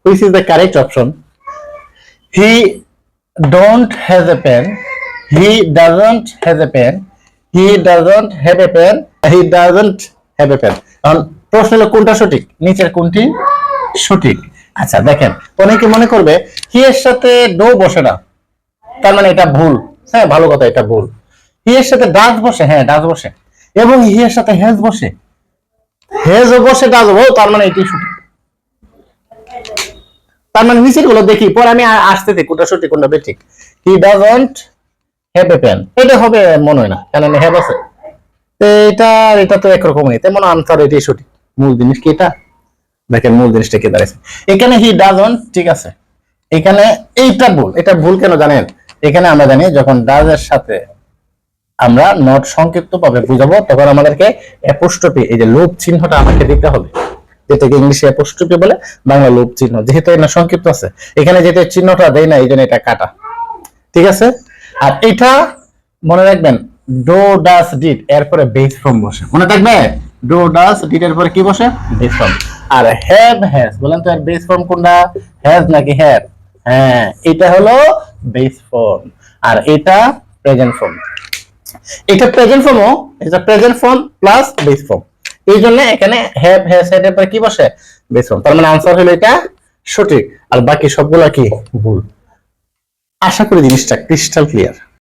which is the correct option? He don't has a pen. He doesn't has a pen. He doesn't have a pen. He doesn't have a pen. এখন প্রশ্ন হলো কোনটা সঠিক, নিচের কোনটি সঠিক? আচ্ছা দেখেন, অনেকে মনে করবে হি এর সাথে ডো বসে না, তার মানে এটা ভুল। হ্যাঁ, ভালো কথা, এটা ভুল। হি এর সাথে ডাজ বসে, হ্যাঁ ডাজ বসে, এবং হি এর সাথে হ্যাজ বসে, হ্যাজ বসে, ডাজ ও, তার মানে এটি সঠিক। তার মানে নিচের গুলো দেখি, পরে আমি আসতে দেখি কোনটা সঠিক কোনটা বেঠিক। He doesn't have a pen, এটা হবে মনে হয় না, কারণ হ্যাভ আছে। এটা তো একরকমই, তেমন আনসার এটাই সঠিক। মূল জিনিস কি এটা? দেখেন মূল জিনিসটা কি দাঁড়াইছে এখানে। হি ডাজন্ট, ঠিক আছে, এখানে এইটা ভুল। এটা ভুল কেন জানেন? এখানে আমরা জানি যখন ডাজ এর সাথে আমরা নট সংক্ষিপ্ত ভাবে বুঝাবো, তখন আমাদেরকে অ্যাপোস্ট্রফি, এই যে লোপ চিহ্নটা আমাকে দিতে হবে, যেটাকে ইংলিশে অ্যাপোস্ট্রফি বলে, বাংলা লোপ চিহ্ন। যেহেতু এটা সংক্ষিপ্ত আছে, এখানে যেটা চিহ্নটা দেয় না, এই জন্য এটা কাটা, ঠিক আছে। আর এটা মনে রাখবেন, ডো ডাস ডিড এরপরে বেস ফর্ম বসে, মনে থাকবে। ডো ডাস ডিড এর পরে কি বসে? Base form. আর হ্যাভ হ্যাজ, বলেন তো এর বেস ফর্ম কোনটা, হ্যাজ নাকি হ্যাভ? হ্যাঁ, এটা হলো বেস ফর্ম, আর এটা প্রেজেন্ট ফর্ম। এটা প্রেজেন্ট ফর্মও, এটা present form plus base form, এই জন্য এখানে হ্যাভ হ্যাজ এর পরে কি বসে? Base form. তার মানে আনসার হলো এটা সঠিক, আর বাকি সবগুলা কি ভুল। আশা করি জিনিসটা ক্রিস্টাল ক্লিয়ার।